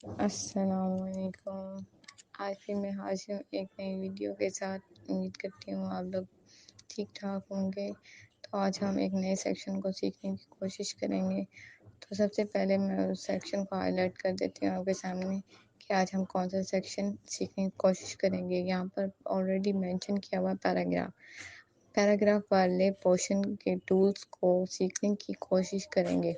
अस्सलामुअलैकुम। आज फिर मैं हाज़िर हूँ एक नई वीडियो के साथ। उम्मीद करती हूँ आप लोग ठीक-ठाक होंगे। तो आज हम एक नए सेक्शन को सीखने की कोशिश करेंगे। तो सबसे पहले मैं उस सेक्शन को हाइलाइट कर देती हूँ आपके सामने कि आज हम कौन-सा सेक्शन सीखने की कोशिश करेंगे। यहाँ पर ऑलरेडी मेंशन किया हुआ पैराग्राफ। पैराग्राफ वाले पोर्शन के टूल्स को सीखने की कोशिश करेंगे।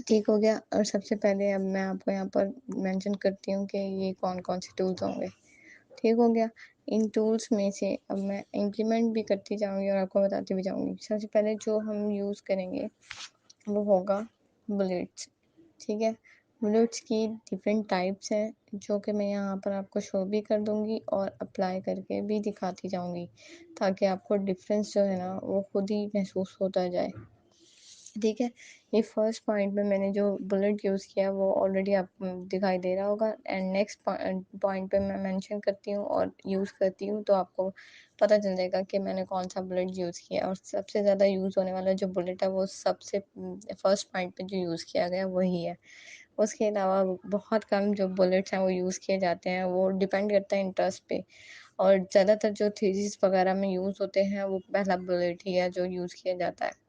ठीक हो गया। और सबसे पहले अब मैं आपको यहाँ पर मेंशन करती हूँ कि ये कौन-कौन से टूल्स होंगे। ठीक हो गया। इन टूल्स में से अब मैं इम्प्लीमेंट भी करती जाऊँगी और आपको बताती भी जाऊँगी। सबसे पहले जो हम यूज़ करेंगे वो होगा बुलेट्स। ठीक है। बुलेट्स की डिफरेंट टाइप्स हैं जो कि मैं यहाँ पर आपको शो भी कर दूँगी और अप्लाई करके भी दिखाती जाऊँगी, ताकि आपको डिफ़रेंस जो है ना वो खुद ही महसूस होता जाए। ठीक है। ये फर्स्ट पॉइंट में मैंने जो बुलेट यूज़ किया वो ऑलरेडी आपको दिखाई दे रहा होगा। एंड नेक्स्ट पॉइंट पे मैं मेंशन करती हूँ और यूज़ करती हूँ, तो आपको पता चल जाएगा कि मैंने कौन-सा बुलेट यूज़ किया। और सबसे ज़्यादा यूज़ होने वाला जो बुलेट है वो सबसे फर्स्ट पॉइंट पे जो यूज़ किया गया वही है। उसके अलावा बहुत कम जो बुलेट्स हैं वो यूज़ किए जाते हैं, वो डिपेंड करता है इंटरेस्ट पे। और ज़्यादातर जो थीसिस वगैरह में यूज़ होते हैं वो पहला बुलेट ही है जो यूज़ किया जाता है।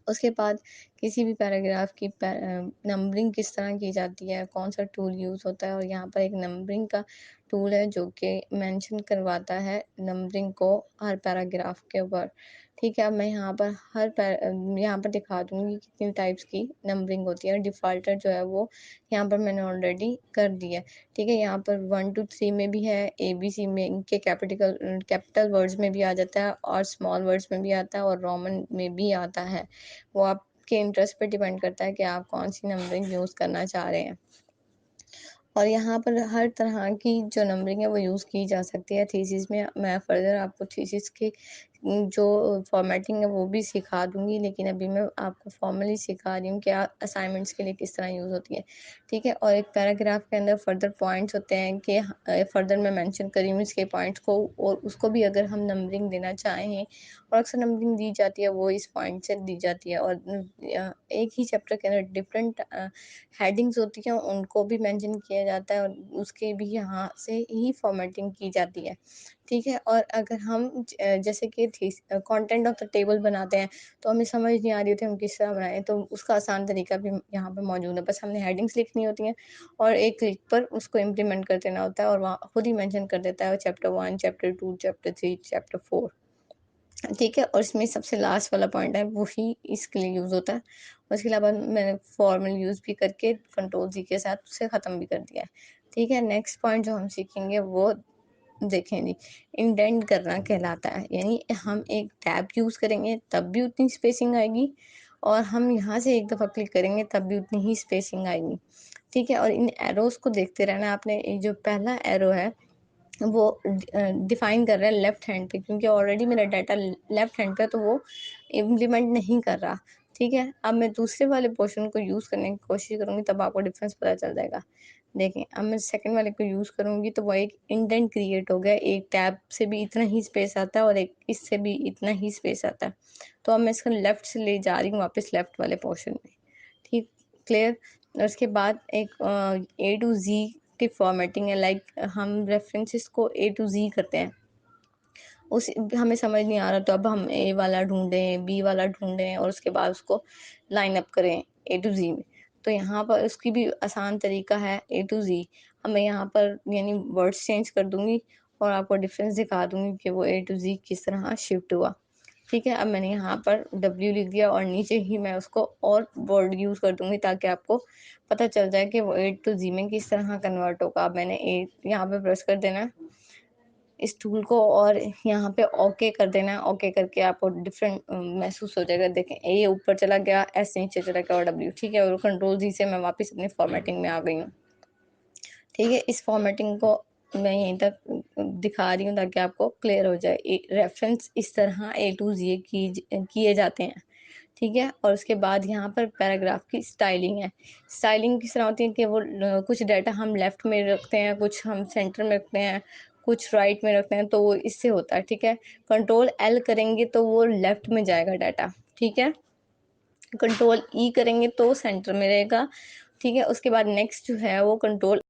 उसके बाद किसी भी पैराग्राफ की नंबरिंग किस तरह की जाती है, कौन-सा टूल यूज़ होता है, और यहाँ पर एक नंबरिंग का टूल है जो कि मेंशन करवाता है नंबरिंग को हर पैराग्राफ के ऊपर। ठीक है, अब मैं यहाँ पर दिखा दूँगी कितनी टाइप्स की नंबरिंग होती है। डिफ़ॉल्टर जो है वो यहाँ पर मैंने ऑलरेडी कर दी है। ठीक है, यहाँ पर 1 टू 3 में भी है, एबीसी में इनके कैपिटल वर्ड्स में भी आ जाता है और स्मॉल वर्ड्स में भी आता है और रोमन में भी आता है। वो आपके इंटरेस्ट पे डिपेंड करता है कि आप कौन-सी नंबरिंग यूज़ करना चाह रहे हैं। और यहाँ पर हर तरह की जो नंबरिंग है वो यूज़ की जा सकती है थीसिस में। मैं फर्दर आपको थीसिस की जो फॉर्मेटिंग है वो भी सिखा दूँगी, लेकिन अभी मैं आपको फॉर्मली सिखा रही हूँ कि असाइनमेंट्स के लिए किस तरह यूज़ होती है। ठीक है? और एक पैराग्राफ के अंदर फर्दर पॉइंट्स होते हैं कि फर्दर मैं मेंशन कर रही हूँ इसके पॉइंट्स को, और उसको भी अगर हम नंबरिंग देना चाहें, और अक्सर नंबरिंग दी जाती है वो इस पॉइंट से दी जाती है। और एक ही चैप्टर के अंदर डिफरेंट हेडिंग्स होती हैं, उनको भी मेंशन किया जाता है और उसके भी यहाँ से ही फॉर्मेटिंग की जाती है। ठीक है? और अगर हम जैसे कि कंटेंट ऑफ द टेबल बनाते हैं, तो हमें समझ नहीं आ रही होती हम किस तरह बनाएँ, तो उसका आसान तरीका भी यहाँ पे मौजूद है। बस हमने हेडिंग्स लिखनी होती हैं और एक क्लिक पर उसको इम्प्लीमेंट कर देना होता है, और वहाँ खुद ही मेंशन कर देता है चैप्टर 1, चैप्टर 2, चैप्टर 3, चैप्टर 4। ठीक है? और इसमें सबसे लास्ट वाला पॉइंट है वही इसके लिए यूज़ होता है। उसके अलावा मैंने फॉर्मल यूज़ भी करके कंट्रोल जी के साथ उसे ख़त्म भी कर दिया है। ठीक है? नेक्स्ट पॉइंट जो हम सीखेंगे वो देखें जी, इंडेंट करना कहलाता है। यानी हम एक टैब यूज़ करेंगे तब भी उतनी स्पेसिंग आएगी, और हम यहाँ से एक दफ़ा क्लिक करेंगे तब भी उतनी ही स्पेसिंग आएगी। ठीक है? और इन एरोज़ को देखते रहना है आपने। ये जो पहला एरो है वो डिफ़ाइन कर रहा है लेफ्ट हैंड पे, क्योंकि ऑलरेडी मेरा डाटा लेफ्ट हैंड पे है, तो वो इम्प्लीमेंट नहीं कर रहा। ठीक है? अब मैं दूसरे वाले पोर्शन को यूज़ करने की कोशिश करूँगी तब आपको डिफ़रेंस पता चल जाएगा। देखें, अब मैं सेकंड वाले को यूज़ करूँगी तो वो एक इंडेंट क्रिएट हो गया। एक टैब से भी इतना ही स्पेस आता है और एक इससे भी इतना ही स्पेस आता है। तो अब मैं इसको लेफ्ट से ले जा रही हूँ वापस लेफ्ट वाले पोर्शन में। ठीक, क्लियर? और उसके बाद एक ए टू ज़ी की फॉर्मेटिंग है। लाइक हम रेफ़रेंसेस को ए टू ज़ी करते हैं। उस हमें समझ नहीं आ रहा तो अब हम ए वाला ढूँढें, बी वाला ढूँढें और उसके बाद उसको लाइन अप करें ए टू ज़ी में। तो यहाँ पर उसकी भी आसान तरीका है ए टू ज़ी। अब मैं यहाँ पर यानी वर्ड्स चेंज कर दूँगी और आपको डिफ़रेंस दिखा दूँगी कि वो ए टू ज़ी किस तरह शिफ्ट हुआ। ठीक है? अब मैंने यहाँ पर डब्ल्यू लिख दिया और नीचे ही मैं उसको और वर्ड यूज़ कर दूँगी ताकि आपको पता चल जाए कि वो ए टू ज़ी में किस तरह कन्वर्ट होगा। अब मैंने ए यहाँ पे प्रेस कर देना है इस टूल को, और यहाँ पे ओके कर देना है। ओके करके आपको डिफरेंट महसूस हो जाएगा। देखें, ए ऊपर चला गया, एस नीचे चला गया और डब्ल्यू। ठीक है? और कंट्रोल जी से मैं वापस अपनी फॉर्मेटिंग में आ गई हूँ। ठीक है? इस फॉर्मेटिंग को मैं यहीं तक दिखा रही हूँ ताकि आपको क्लियर हो जाए। रेफरेंस इस तरह ए टू ज़ी किए जाते हैं। ठीक है? और उसके बाद यहाँ पर पैराग्राफ की स्टाइलिंग है। स्टाइलिंग किस तरह होती है कि वो कुछ डाटा हम लेफ्ट में रखते हैं, कुछ हम सेंटर में रखते हैं, कुछ राइट में रखते हैं, तो वो इससे होता है। ठीक है? कंट्रोल एल करेंगे तो वो लेफ्ट में जाएगा डाटा। ठीक है? कंट्रोल ई करेंगे तो सेंटर में रहेगा। ठीक है? उसके बाद नेक्स्ट जो है वो कंट्रोल